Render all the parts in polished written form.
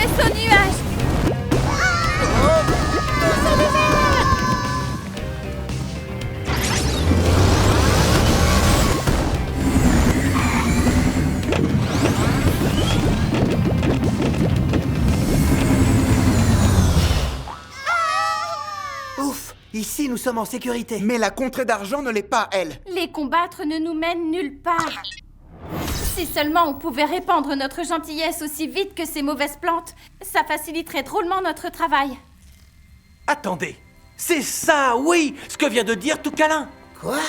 vaisseau nuage. Ouf! Ici, nous sommes en sécurité. Mais la contrée d'argent ne l'est pas, elle. Les combattre ne nous mènent nulle part. Si seulement on pouvait répandre notre gentillesse aussi vite que ces mauvaises plantes, ça faciliterait drôlement notre travail. Attendez, c'est ça, oui, ce que vient de dire tout câlin. Quoi?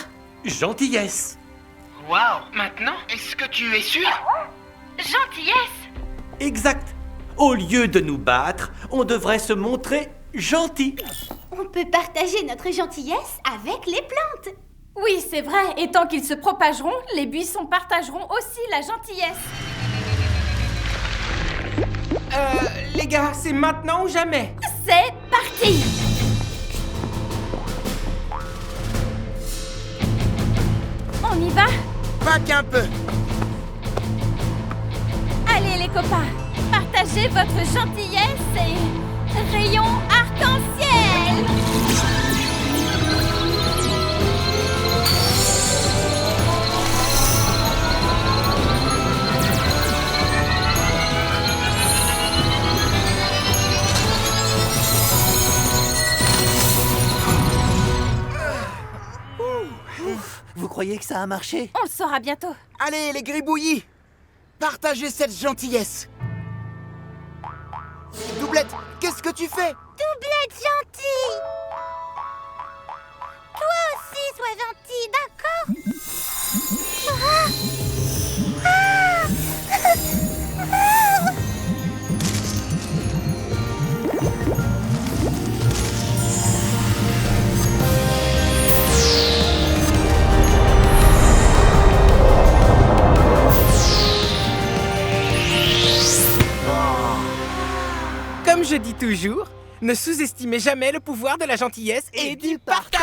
Gentillesse. Waouh, maintenant, est-ce que tu es sûr? Gentillesse? Exact. Au lieu de nous battre, on devrait se montrer gentil. On peut partager notre gentillesse avec les plantes. Oui, c'est vrai, et tant qu'ils se propageront, les buissons partageront aussi la gentillesse. Les gars, c'est maintenant ou jamais? C'est parti! On y va? Pas qu'un peu. Allez les copains, partagez votre gentillesse et rayon arc-en-ciel! Vous croyez que ça a marché? On le saura bientôt. Allez, les gribouillis, partagez cette gentillesse. Doublette, qu'est-ce que tu fais? Doublette gentille. Toi aussi, sois gentil, d'accord? Comme je dis toujours, ne sous-estimez jamais le pouvoir de la gentillesse et du partage.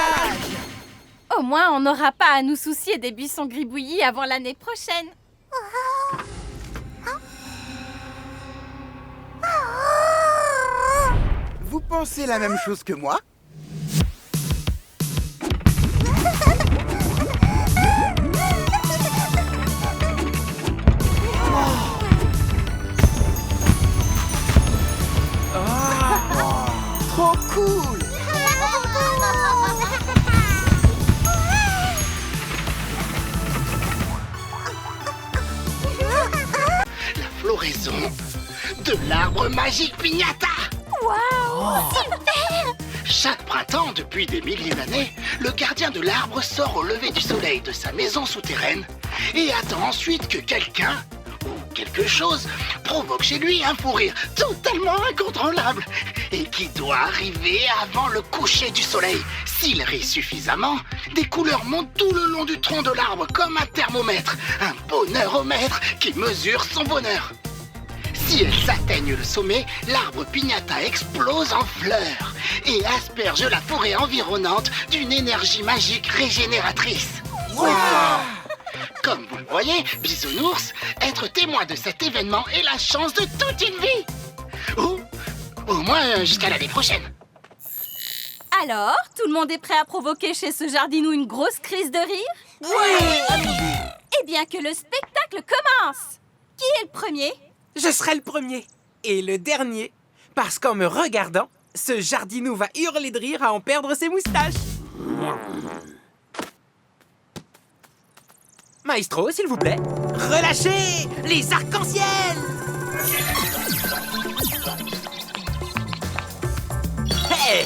Au moins, on n'aura pas à nous soucier des buissons gribouillis avant l'année prochaine. Vous pensez la même chose que moi? Trop cool! La floraison de l'arbre magique Pignata. Chaque printemps, depuis des milliers d'années, le gardien de l'arbre sort au lever du soleil de sa maison souterraine et attend ensuite que quelqu'un ou quelque chose provoque chez lui un fou rire totalement incontrôlable et qui doit arriver avant le coucher du soleil. S'il rit suffisamment, des couleurs montent tout le long du tronc de l'arbre comme un thermomètre, un bonheuromètre qui mesure son bonheur. Si elles atteignent le sommet, l'arbre Pignata explose en fleurs et asperge la forêt environnante d'une énergie magique régénératrice. Comme vous le voyez, Bisounours, être témoin de cet événement est la chance de toute une vie. Ou au moins jusqu'à l'année prochaine. Alors, tout le monde est prêt à provoquer chez ce jardinou une grosse crise de rire? Oui! Eh bien que le spectacle commence! Qui est le premier? Je serai le premier et le dernier, parce qu'en me regardant, ce jardinou va hurler de rire à en perdre ses moustaches. Maestro, s'il vous plaît, relâchez les arcs-en-ciel! Hey!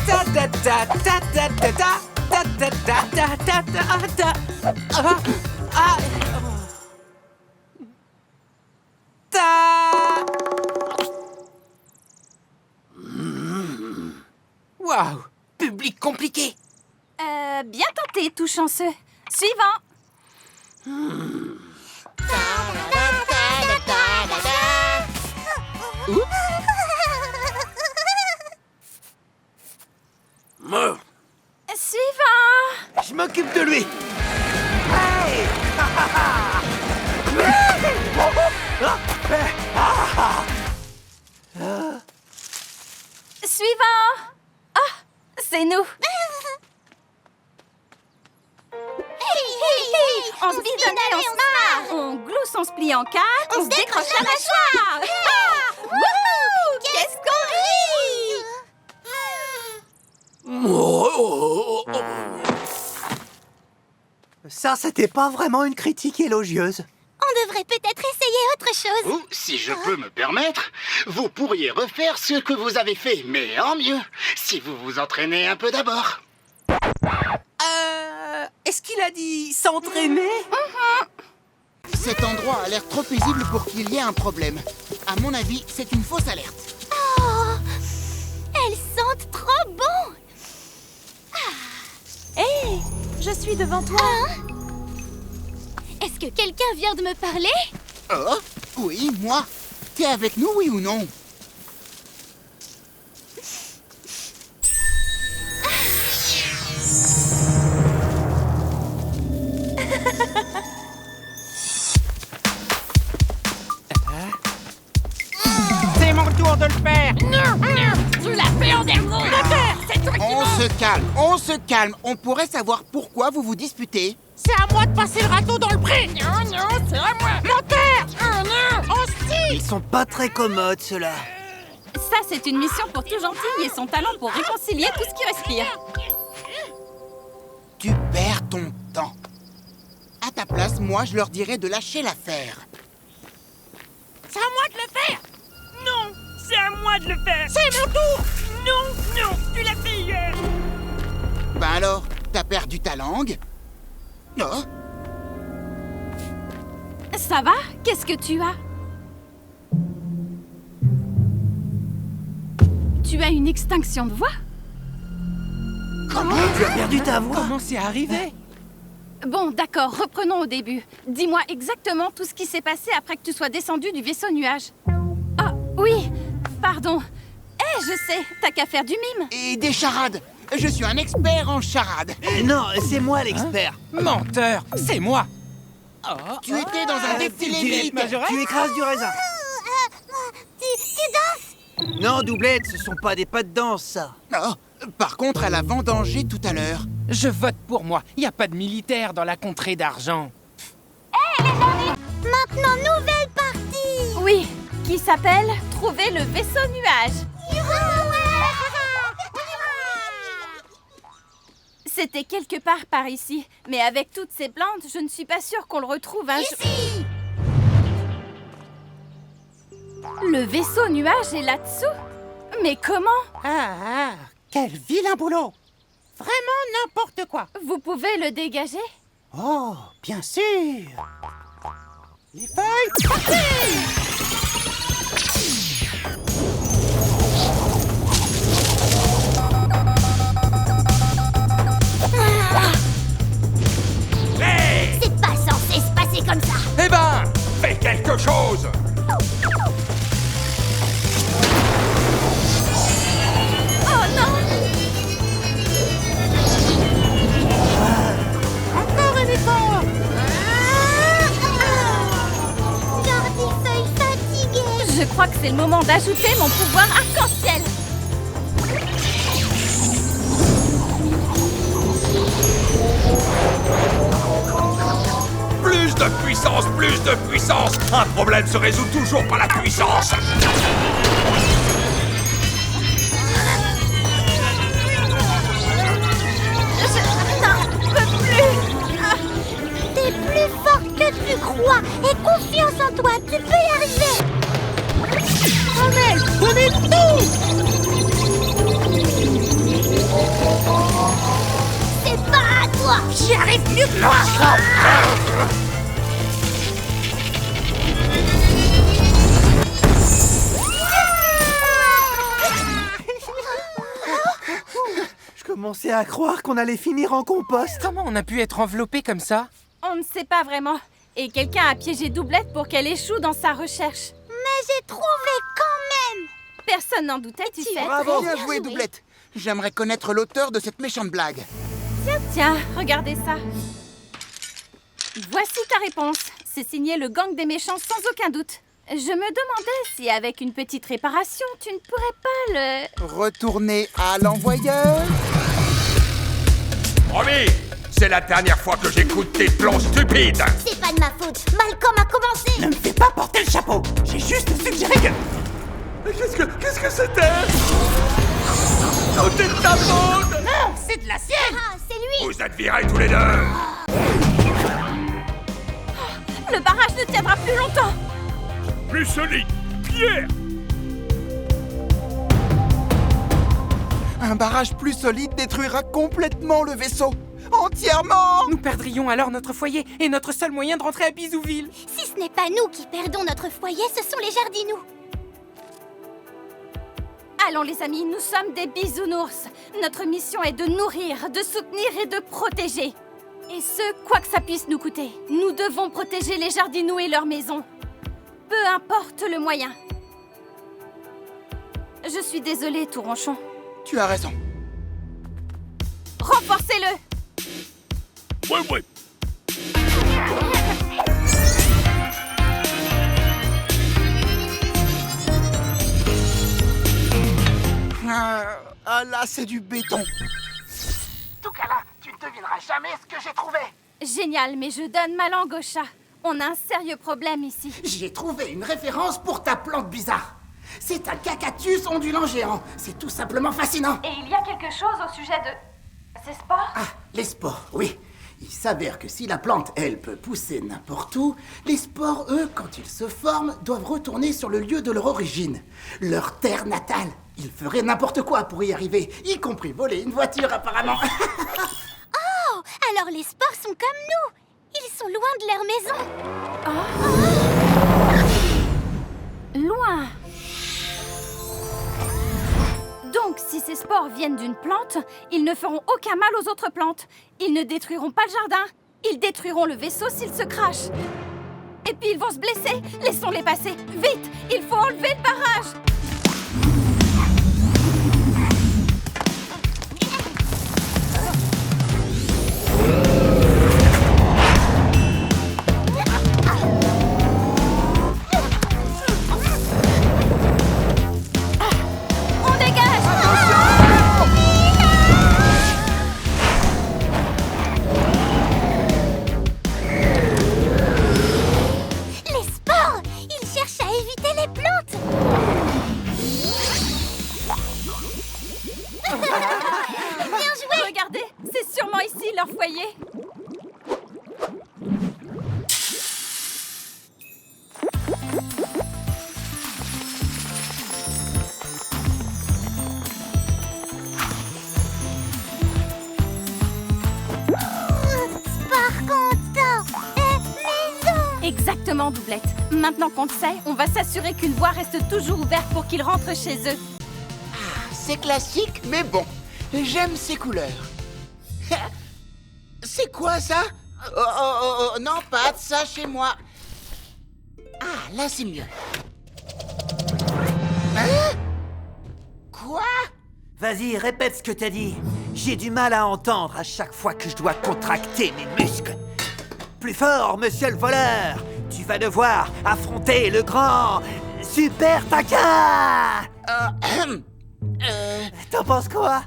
Ta ta ta ta ta ta ta ta ta ta ta ta ta. Ah! Waouh! Public compliqué! Bien tenté, tout chanceux. Suivant. Suivant. Je m'occupe de lui. Tous, on se plie en quatre, on se décroche la mâchoire. Wouhou! Qu'est-ce qu'on rit? Ça, c'était pas vraiment une critique élogieuse. On devrait peut-être essayer autre chose. Ou, si je peux me permettre, vous pourriez refaire ce que vous avez fait, mais en mieux, si vous vous entraînez un peu d'abord. Est-ce qu'il a dit s'entraîner? Cet endroit a l'air trop paisible pour qu'il y ait un problème. À mon avis, c'est une fausse alerte. Oh, elles sentent trop bon. Hé, je suis devant toi. Est-ce que quelqu'un vient de me parler? Oh, oui, moi. T'es avec nous, oui ou non? C'est mon tour de le faire. Tu l'as fait en dernier. C'est toi On se calme. On pourrait savoir pourquoi vous vous disputez. C'est à moi de passer le râteau dans le pré. Non, c'est à moi. Moteur. Non, hostile. Ils sont pas très commodes, ceux-là. Ça, c'est une mission pour tout gentil et son talent pour réconcilier tout ce qui respire. Tu perds ton temps. À ta place, moi, je leur dirais de lâcher l'affaire. C'est à moi de le faire. Non, c'est à moi de le faire. C'est mon tour. Non, tu l'as fait hier. Ben alors, t'as perdu ta langue? Oh, Ça va? Qu'est-ce que tu as? Tu as une extinction de voix? Comment tu as perdu ta voix? Comment c'est arrivé? Bon, d'accord, reprenons au début. Dis-moi exactement tout ce qui s'est passé après que tu sois descendu du vaisseau nuage. Ah, oui, pardon. Je sais, t'as qu'à faire du mime. et des charades. Je suis un expert en charades. Non, c'est moi l'expert. Menteur, c'est moi. Tu étais dans un défilé militaire. Tu écrases du raisin. Tu danses? Non, doublette, ce sont pas des pas de danse, ça. Oh, par contre, elle a vendangé tout à l'heure. Je vote pour moi. Y a pas de militaire dans la contrée d'argent. Maintenant, nouvelle partie. Oui, qui s'appelle Trouver le vaisseau nuage. C'était quelque part par ici, mais avec toutes ces plantes, je ne suis pas sûre qu'on le retrouve un jour. Ici. Le vaisseau nuage est là-dessous? Mais comment? Quel vilain boulot. Vraiment n'importe quoi. Vous pouvez le dégager? Oh, bien sûr. Les feuilles, C'est pas censé se passer comme ça. Eh ben, fais quelque chose! Oh non! encore un effort. Jardifeuille fatiguée. Je crois que c'est le moment d'ajouter mon pouvoir arc-en-ciel. Plus de puissance, plus de puissance! Un problème se résout toujours par la puissance! Je n'en peux plus. T'es plus fort que tu crois. Et confiance en toi, tu peux y arriver. On est tout. C'est pas à toi. J'y arrive mieux que toi. Je commençais à croire qu'on allait finir en compost. Comment on a pu être enveloppé comme ça? On ne sait pas vraiment. Et quelqu'un a piégé Doublette pour qu'elle échoue dans sa recherche. Mais j'ai trouvé quand même. Personne n'en doutait, tu sais. Bravo, bien bien joué, joué. doublette. J'aimerais connaître l'auteur de cette méchante blague. Tiens, regardez ça. Voici ta réponse. C'est signé le gang des méchants sans aucun doute. Je me demandais si avec une petite réparation, tu ne pourrais pas le... Retournez à l'envoyeur. Promis, C'est la dernière fois que j'écoute tes plans stupides. C'est pas de ma faute. Malcolm a commencé. Ne me fais pas porter le chapeau. J'ai juste suggéré que... Qu'est-ce que c'était? Oh, t'es de ta faute! Non, c'est de la sienne. Ah, c'est lui. Vous êtes virés tous les deux. Le barrage ne tiendra plus longtemps. Plus solide, Pierre. Un barrage plus solide détruira complètement le vaisseau. Entièrement. Nous perdrions alors notre foyer et notre seul moyen de rentrer à Bisouville. Si ce n'est pas nous qui perdons notre foyer, ce sont les Jardinous. Allons les amis, nous sommes des bisounours. Notre mission est de nourrir, de soutenir et de protéger. Et ce, quoi que ça puisse nous coûter. Nous devons protéger les Jardinous et leurs maisons. Peu importe le moyen. Je suis désolée, Touranchon. Tu as raison. Renforcez-le! Ouais. Ah là, c'est du béton. Tout cas là, tu ne devineras jamais ce que j'ai trouvé. Génial, mais je donne ma langue au chat. On a un sérieux problème ici. J'ai trouvé une référence pour ta plante bizarre. C'est un cactus ondulant géant. C'est tout simplement fascinant. Et il y a quelque chose au sujet de... ces spores? Ah, les spores, oui. Il s'avère que si la plante, elle, peut pousser n'importe où, les spores, eux, quand ils se forment, doivent retourner sur le lieu de leur origine, leur terre natale. Ils feraient n'importe quoi pour y arriver, y compris voler une voiture apparemment. Oh, alors les spores sont comme nous. Ils sont loin de leur maison. Loin. Donc, si ces spores viennent d'une plante, ils ne feront aucun mal aux autres plantes. Ils ne détruiront pas le jardin. Ils détruiront le vaisseau s'ils se crachent. Et puis ils vont se blesser. Laissons-les passer. Vite, il faut enlever le barrage. Regardez, c'est sûrement ici leur foyer. Sport content et maison. Exactement, Doublette. Maintenant qu'on le sait, on va s'assurer qu'une voie reste toujours ouverte pour qu'ils rentrent chez eux. C'est classique, mais bon. J'aime ces couleurs. C'est quoi ça? Oh, non, pas de ça chez moi. Ah, là c'est mieux. Hein? Quoi? Vas-y, répète ce que t'as dit. J'ai du mal à entendre à chaque fois que je dois contracter mes muscles. Plus fort, monsieur le voleur. Tu vas devoir affronter le grand Super Taquin. T'en penses quoi?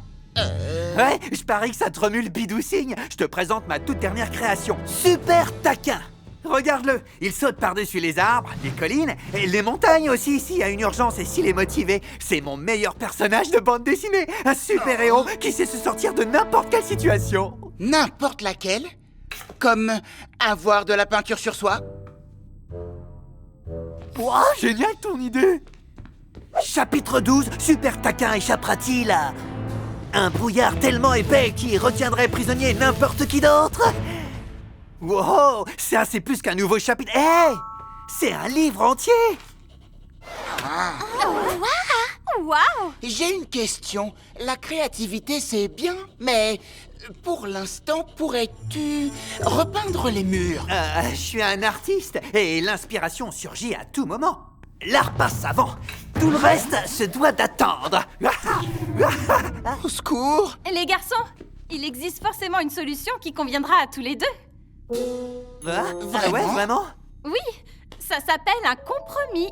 Ouais, je parie que ça te remue le bidou signe. Je te présente ma toute dernière création, Super Taquin. Regarde-le, il saute par-dessus les arbres, les collines et les montagnes aussi s'il y a une urgence et s'il est motivé. C'est mon meilleur personnage de bande dessinée, un super-héros qui sait se sortir de n'importe quelle situation. N'importe laquelle? Comme avoir de la peinture sur soi? Wow, génial ton idée. Chapitre 12, Super Taquin échappera-t-il à un brouillard tellement épais qui retiendrait prisonnier n'importe qui d'autre? Wow, ça c'est plus qu'un nouveau chapitre. Hé, c'est un livre entier. Waouh! J'ai une question. La créativité, c'est bien, mais pour l'instant, pourrais-tu repeindre les murs? Je suis un artiste et l'inspiration surgit à tout moment. L'art passe avant. Tout le reste se doit d'attendre. Au secours! Les garçons, il existe forcément une solution qui conviendra à tous les deux. Ah ouais, vraiment? Oui, ça s'appelle un compromis.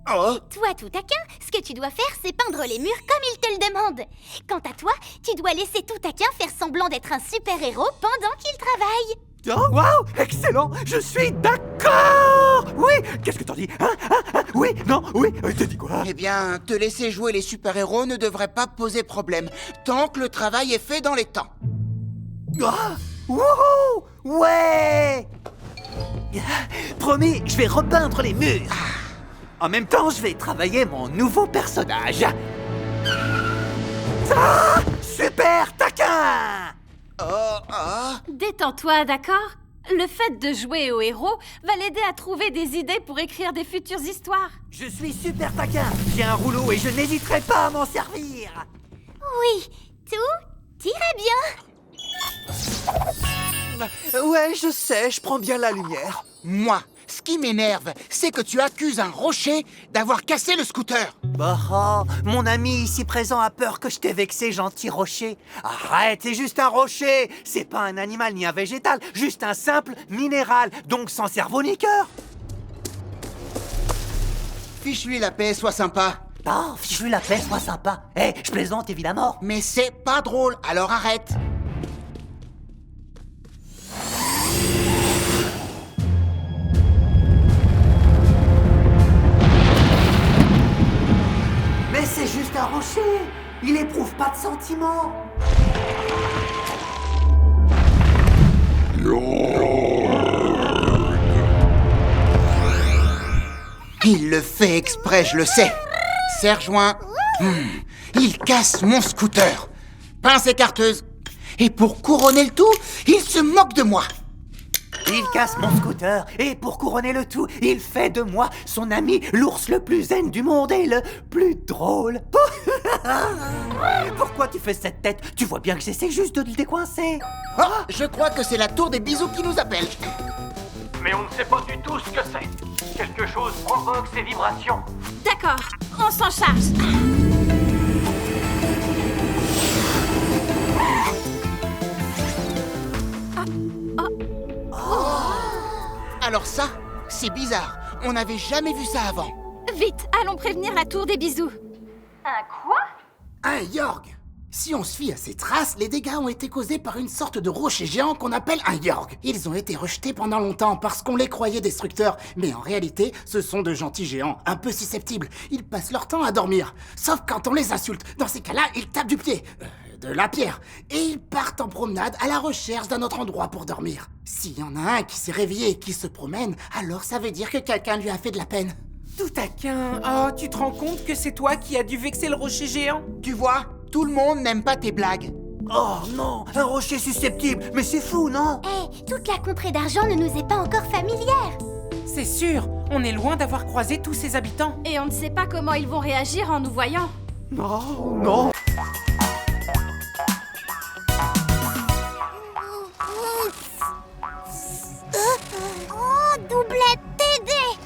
Oh, Toi, tout taquin, ce que tu dois faire, c'est peindre les murs comme il te le demande. Quant à toi, tu dois laisser tout taquin faire semblant d'être un super-héros pendant qu'il travaille. Oh, waouh, excellent, je suis d'accord. Oui, qu'est-ce que t'en dis? Oui, non, oui, t'as dit quoi? eh bien, te laisser jouer les super-héros ne devrait pas poser problème, tant que le travail est fait dans les temps. Ah, wouhou, ouais. Promis, je vais repeindre les murs. En même temps, je vais travailler mon nouveau personnage. Ah, super taquin. Détends-toi, d'accord? Le fait de jouer au héros va l'aider à trouver des idées pour écrire des futures histoires. Je suis super taquin. J'ai un rouleau et je n'hésiterai pas à m'en servir. Oui, tout irait bien. Ouais, je sais, je prends bien la lumière. Moi, ce qui m'énerve, c'est que tu accuses un rocher d'avoir cassé le scooter. Bah, mon ami ici présent a peur que je t'ai vexé, gentil rocher. Arrête, c'est juste un rocher. C'est pas un animal ni un végétal, juste un simple minéral, donc sans cerveau ni cœur. Fiche-lui la paix, sois sympa. Oh, fiche-lui la paix, sois sympa. Je plaisante évidemment. Mais c'est pas drôle, alors arrête. Mais c'est juste un rocher. Il éprouve pas de sentiments. Il le fait exprès, je le sais. Serre-joint. Il casse mon scooter. Pince écarteuse. Et pour couronner le tout, il se moque de moi. Il casse mon scooter et pour couronner le tout, il fait de moi son ami, l'ours le plus zen du monde et le plus drôle. Pourquoi tu fais cette tête? Tu vois bien que j'essaie juste de le décoincer. Oh, je crois que c'est la tour des bisous qui nous appelle. Mais on ne sait pas du tout ce que c'est. Quelque chose provoque ces vibrations. D'accord, on s'en charge. Alors ça, c'est bizarre. On n'avait jamais vu ça avant. Vite, allons prévenir la tour des bisous. Un quoi? Un Yorg. Si on se fie à ces traces, les dégâts ont été causés par une sorte de rocher géant qu'on appelle un Yorg. Ils ont été rejetés pendant longtemps parce qu'on les croyait destructeurs. Mais en réalité, ce sont de gentils géants, un peu susceptibles. Ils passent leur temps à dormir. Sauf quand on les insulte. Dans ces cas-là, ils tapent du pied. De la pierre. Et ils partent en promenade à la recherche d'un autre endroit pour dormir. S'il y en a un qui s'est réveillé et qui se promène, alors ça veut dire que quelqu'un lui a fait de la peine. Tout taquin. Oh, tu te rends compte que c'est toi qui as dû vexer le rocher géant? Tu vois, tout le monde n'aime pas tes blagues. Oh non, un rocher susceptible, mais c'est fou, non? Toute la contrée d'argent ne nous est pas encore familière. C'est sûr, on est loin d'avoir croisé tous ses habitants. Et on ne sait pas comment ils vont réagir en nous voyant. Non, non. Oh, doublette, t'aider.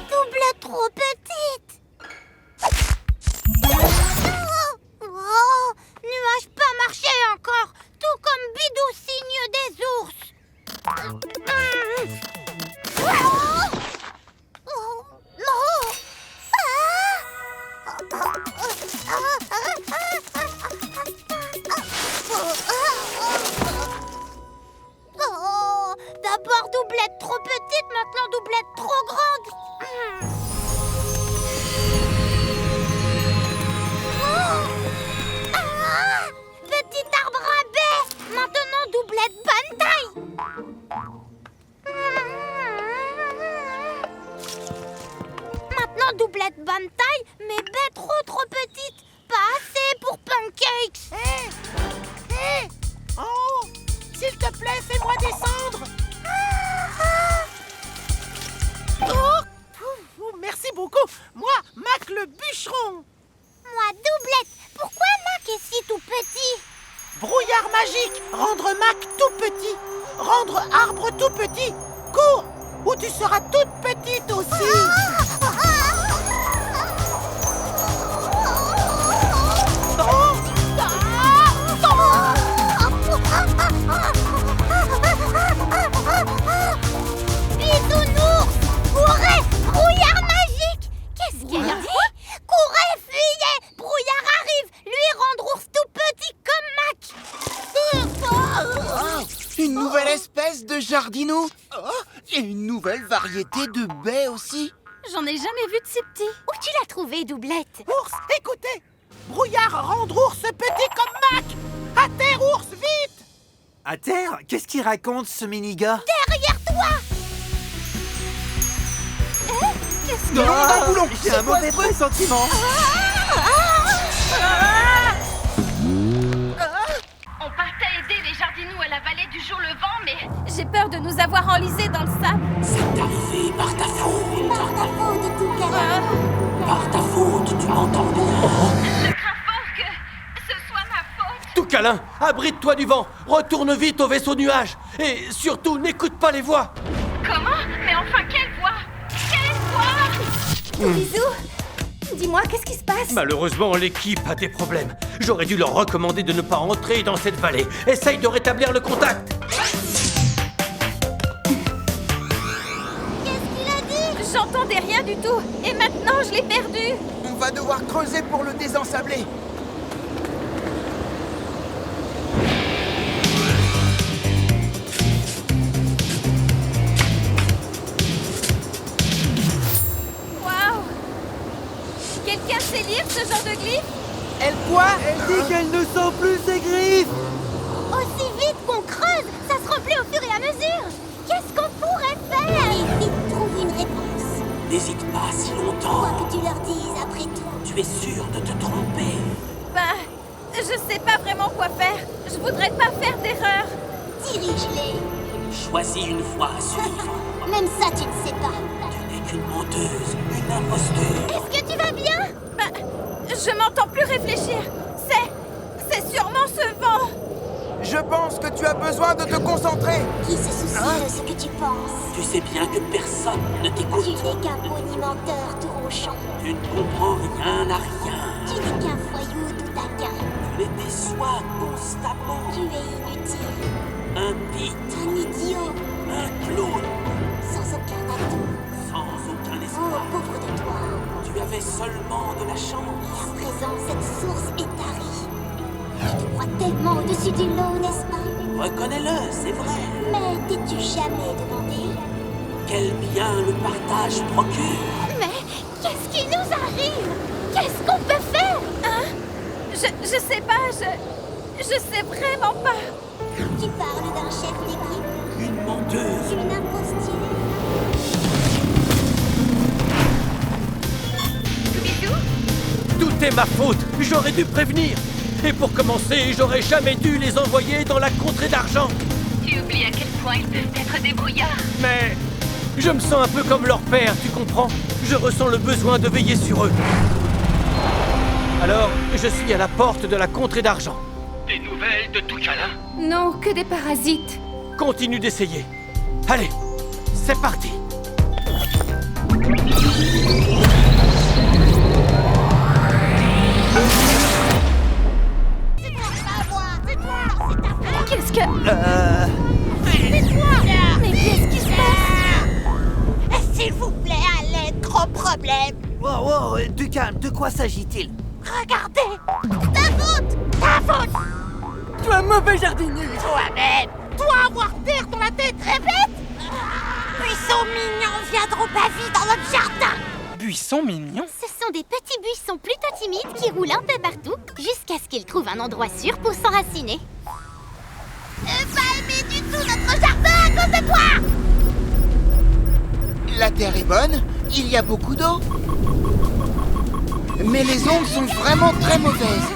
Doublette trop petite. Oh, nuage pas marché encore, tout comme Bidou signe des ours. Oh, d'abord doublette trop petite, maintenant doublette trop grande. Petit arbre à baie, maintenant doublette bonne taille. Maintenant doublette bonne taille, mais baie trop petite. Pas assez pour pancakes. Oh, s'il te plaît, fais-moi descendre. Oh, merci beaucoup. Moi, Mac le bûcheron. Moi, doublette, pourquoi Mac est si tout petit? Brouillard magique, rendre Mac tout petit. Rendre arbre tout petit. Cours. où tu seras toute petite aussi. Bisounours! Courez! Brouillard magique! Qu'est-ce qu'il a dit? Courez, fuyez! Brouillard arrive! Lui rendre ours tout petit comme Mac! Une nouvelle espèce de jardinou. Et une nouvelle variété de baies aussi. J'en ai jamais vu de si petit. Où tu l'as trouvé, Doublette? Ours, écoutez! Brouillard rendre ours petit comme Mac. À terre, ours, vite! À terre? Qu'est-ce qu'il raconte, ce mini-gars? Derrière toi! Qu'est-ce que... Ah, j'ai un mauvais pressentiment. On partait aider les jardinous à la vallée du jour levant, mais j'ai peur de nous avoir enlisés dans le sable. C'est arrivé par ta faute. Par ta faute, tout câlin. Par ta faute, tu m'entends bien. Je crains fort que ce soit ma faute. Tout câlin, abrite-toi du vent. Retourne vite au vaisseau nuage. Et surtout, n'écoute pas les voix. Comment? Mais enfin, quelle voix? Quelle voix? Bisous! Dis-moi, qu'est-ce qui se passe? Malheureusement, l'équipe a des problèmes. J'aurais dû leur recommander de ne pas entrer dans cette vallée. Essaye de rétablir le contact. Qu'est-ce qu'il a dit? J'entendais rien du tout. Et maintenant, je l'ai perdu. On va devoir creuser pour le désensabler. Waouh! Quelqu'un sait lire ce genre de glyphe? Elle quoi? Elle dit qu'elle ne sent plus ses griffes. Aussi vite qu'on creuse, ça se remplit au fur et à mesure. Qu'est-ce qu'on pourrait faire? Et vite trouve une réponse. N'hésite pas si Quoi longtemps. que tu leur dises après tout. Tu es sûr de te tromper. Ben, je sais pas vraiment quoi faire. Je voudrais pas faire d'erreur. Dirige-les. Choisis une voie à suivre. Même ça, tu ne sais pas. Tu n'es qu'une menteuse, une imposture. Est-ce que tu vas bien? Ben, je m'entends plus réfléchir. C'est sûrement ce vent. Je pense que tu as besoin de te concentrer. Qui se soucie de ce que tu penses? Tu sais bien que personne ne Tu t'écoute. n'es qu'un bonimenteur tout ronchon. Tu ne comprends rien à rien. Tu n'es qu'un voyou tout taquin. Tu les déçois constamment. Tu es inutile. Un pit, Un idiot. un clown, Sans aucun atout. sans aucun Oh, espoir. pauvre de toi. Tu avais seulement de la Et chance. à présent, cette source est tarie. Tu te crois tellement au-dessus du lot, n'est-ce pas? Reconnais-le, c'est vrai. Mais t'es-tu jamais demandé? Quel bien le partage procure. Mais qu'est-ce qui nous arrive? Qu'est-ce qu'on peut faire? Hein? Je sais pas, je sais vraiment pas. Tu parles d'un chef d'équipe, Une menteuse. une imposture. Tout est ma faute. J'aurais dû prévenir. Et pour commencer, j'aurais jamais dû les envoyer dans la contrée d'argent. Tu oublies à quel point ils peuvent être débrouillards. Mais je me sens un peu comme leur père, tu comprends? Je ressens le besoin de veiller sur eux. Alors, je suis à la porte de la contrée d'argent. Des nouvelles de tout câlin? Non, que des parasites. Continue d'essayer. Allez, c'est parti. Qu'est-ce que... Mais qu'est-ce qui se passe? S'il vous plaît, à l'aide, gros problème. Wow, du calme, de quoi s'agit-il? Regardez! Ta faute! Ta faute! Toi, mauvais jardinier! Toi-même! Toi, avoir terre dans la tête, répète! Buissons mignons viendront pas vite dans notre jardin! Buisson mignon? Ce sont des petits buissons plutôt timides qui roulent un peu partout jusqu'à ce qu'ils trouvent un endroit sûr pour s'enraciner. Pas aimer du tout notre jardin à cause de toi! La terre est bonne, il y a beaucoup d'eau. Mais les ondes sont vraiment très mauvaises.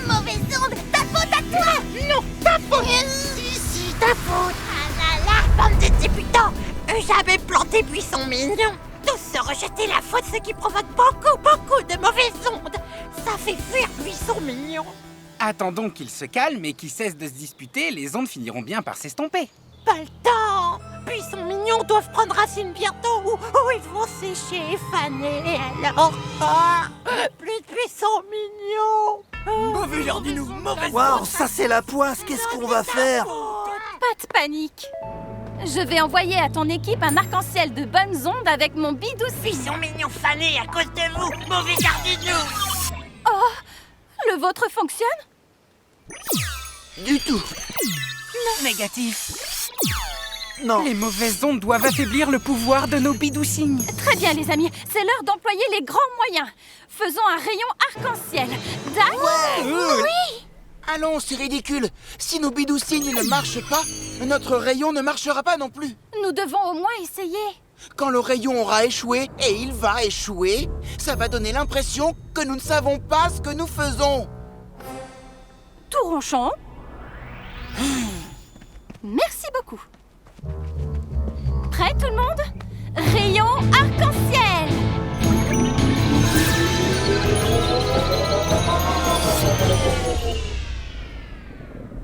Mauvaise onde, ta faute à toi! Non, ta faute! Si, ta faute! Ah là là, bande de débutants! Jamais planté buisson mignon! Tous se rejeter la faute, ce qui provoque beaucoup de mauvaises ondes! Ça fait fuir buisson mignon! Attendons qu'il se calme et qu'il cesse de se disputer, les ondes finiront bien par s'estomper. Pas le temps! Buisson mignon doivent prendre racine bientôt ou ils vont sécher et faner. Alors, plus de buissons mignons. Mauvais Jardinou, mauvaise Waouh, ça c'est la poisse, qu'est-ce qu'on va faire? Pas de panique. Je vais envoyer à ton équipe un arc-en-ciel de bonnes ondes avec mon bidou. Buissons mignons fanés à cause de vous, mauvais Jardinou. Oh, le vôtre fonctionne? Du tout. Négatif. Non. Les mauvaises ondes doivent affaiblir le pouvoir de nos bidoucignes. Très bien, les amis. C'est l'heure d'employer les grands moyens. Faisons un rayon arc-en-ciel. Oui. Allons, c'est ridicule. Si nos bidoucignes ne marchent pas, notre rayon ne marchera pas non plus. Nous devons au moins essayer. Quand le rayon aura échoué, et il va échouer, ça va donner l'impression que nous ne savons pas ce que nous faisons. Tout ronchon. Merci beaucoup. Prêt tout le monde? Rayon arc-en-ciel.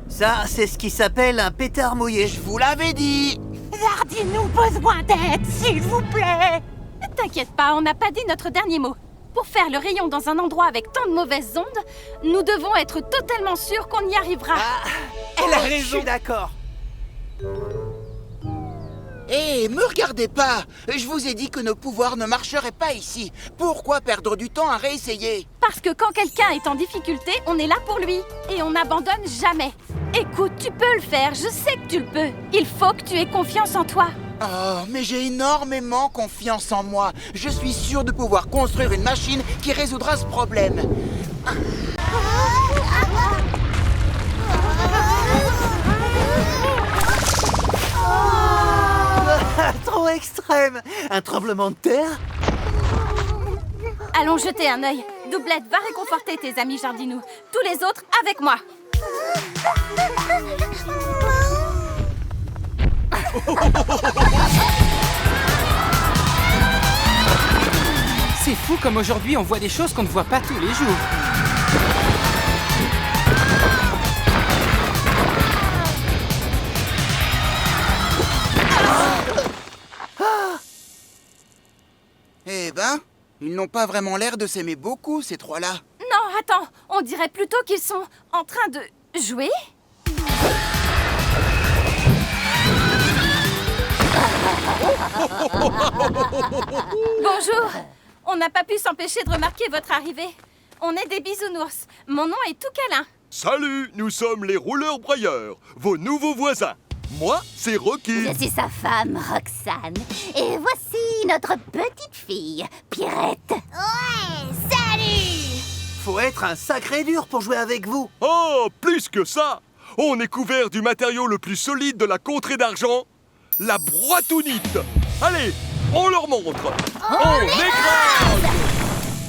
Ça, c'est ce qui s'appelle un pétard mouillé. Je vous l'avais dit. Jardinou, besoin d'aide, s'il vous plaît. T'inquiète pas, on n'a pas dit notre dernier mot. Pour faire le rayon dans un endroit avec tant de mauvaises ondes, nous devons être totalement sûrs qu'on y arrivera. Elle a Je raison. suis d'accord. Hé, me regardez pas. Je vous ai dit que nos pouvoirs ne marcheraient pas ici. Pourquoi perdre du temps à réessayer? Parce que quand quelqu'un est en difficulté, on est là pour lui. Et on n'abandonne jamais. Écoute, tu peux le faire, je sais que tu le peux. Il faut que tu aies confiance en toi. Oh, mais j'ai énormément confiance en moi. Je suis sûr de pouvoir construire une machine qui résoudra ce problème. Trop extrême. Un tremblement de terre? Allons jeter un œil. Doublette, va réconforter tes amis Jardinou. Tous les autres avec moi. C'est fou comme aujourd'hui on voit des choses qu'on ne voit pas tous les jours. Eh ben, ils n'ont pas vraiment l'air de s'aimer beaucoup, ces trois-là. Non, attends, on dirait plutôt qu'ils sont en train de jouer. Bonjour. On n'a pas pu s'empêcher de remarquer votre arrivée. On est des bisounours. Mon nom est tout câlin. Salut, nous sommes les rouleurs brailleurs, vos nouveaux voisins. Moi, c'est Rocky. Je suis sa femme, Roxane. Et voici notre petite fille, Pierrette. Ouais, salut! Faut être un sacré dur pour jouer avec vous. Oh, plus que ça. On est couvert du matériau le plus solide de la contrée d'argent, la broitounite. Allez, on leur montre. On écrase,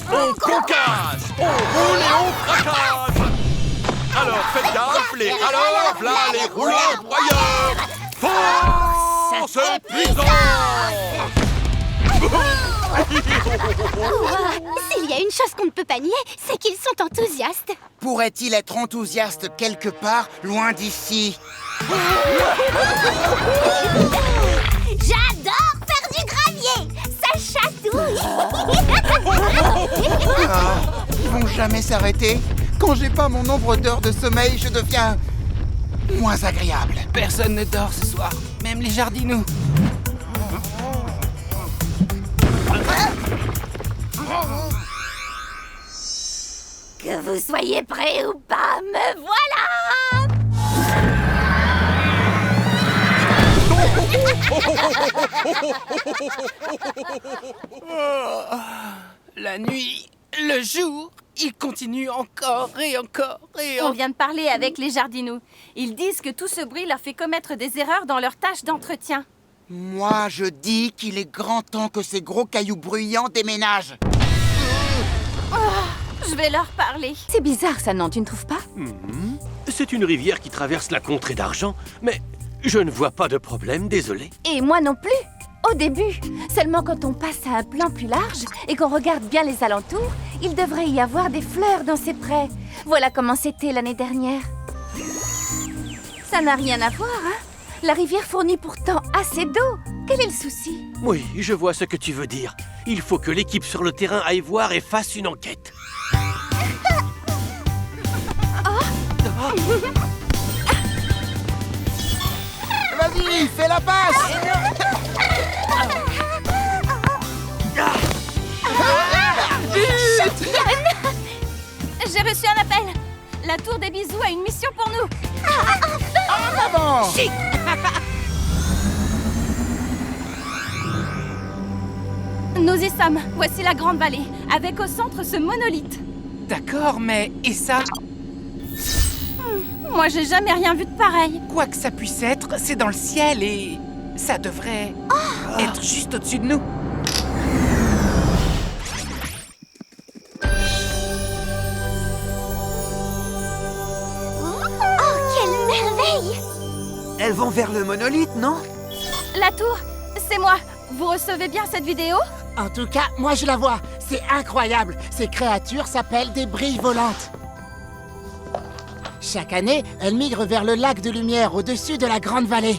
on concasse, on roule et on fracasse. Alors faites gaffe, les râleurs, v'là les rouleurs broyeurs. Force et puissance. S'il y a une chose qu'on ne peut pas nier, c'est qu'ils sont enthousiastes. Pourrait-il être enthousiaste quelque part, loin d'ici? J'adore faire du gravier. Ça chatouille. Ah, ils vont jamais s'arrêter. Quand j'ai pas mon nombre d'heures de sommeil, je deviens moins agréable. Personne ne dort ce soir, même les Jardinous. Que vous soyez prêts ou pas, me voilà. La nuit, le jour, il continue encore et encore et On encore. vient de parler avec les Jardinous. Ils disent que tout ce bruit leur fait commettre des erreurs dans leurs tâches d'entretien. Moi, je dis qu'il est grand temps que ces gros cailloux bruyants déménagent. Je vais leur parler. C'est bizarre ça, non, tu ne trouves pas? C'est une rivière qui traverse la contrée d'argent, mais je ne vois pas de problème, désolé. Et moi non plus. Au début. Seulement quand on passe à un plan plus large et qu'on regarde bien les alentours, il devrait y avoir des fleurs dans ces prés. Voilà comment c'était l'année dernière. Ça n'a rien à voir, hein? La rivière fournit pourtant assez d'eau. Quel est le souci? Oui, je vois ce que tu veux dire. Il faut que l'équipe sur le terrain aille voir et fasse une enquête. Vas-y, fais la passe. J'ai reçu un appel. La tour des bisous a une mission pour nous. En avant. Nous y sommes. Voici la grande vallée, avec au centre ce monolithe. D'accord, mais et ça? Moi, j'ai jamais rien vu de pareil. Quoi que ça puisse être, c'est dans le ciel et ça devrait être juste au-dessus de nous. Oh, quelle merveille! Elles vont vers le monolithe, non? La tour, c'est moi. Vous recevez bien cette vidéo? En tout cas, moi je la vois. C'est incroyable. Ces créatures s'appellent des brilles volantes. Chaque année, elles migrent vers le lac de lumière au-dessus de la grande vallée.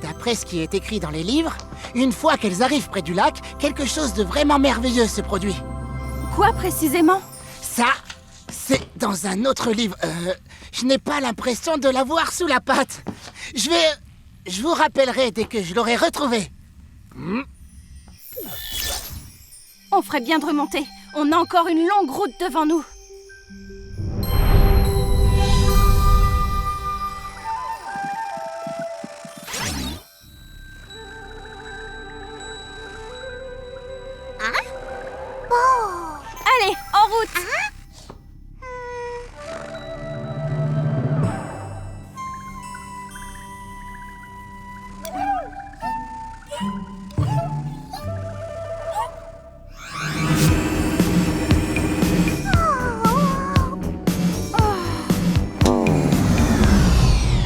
D'après ce qui est écrit dans les livres, une fois qu'elles arrivent près du lac, quelque chose de vraiment merveilleux se produit. Quoi précisément? Ça, c'est dans un autre livre. Je n'ai pas l'impression de l'avoir sous la patte. Je vous rappellerai dès que je l'aurai retrouvé. On ferait bien de remonter. On a encore une longue route devant nous. Allez, en route!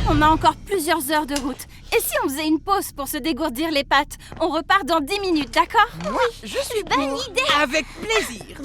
On a encore plusieurs heures de route. Et si on faisait une pause pour se dégourdir les pattes? On repart dans 10 minutes, d'accord? Oui, je suis bonne idée! Avec plaisir.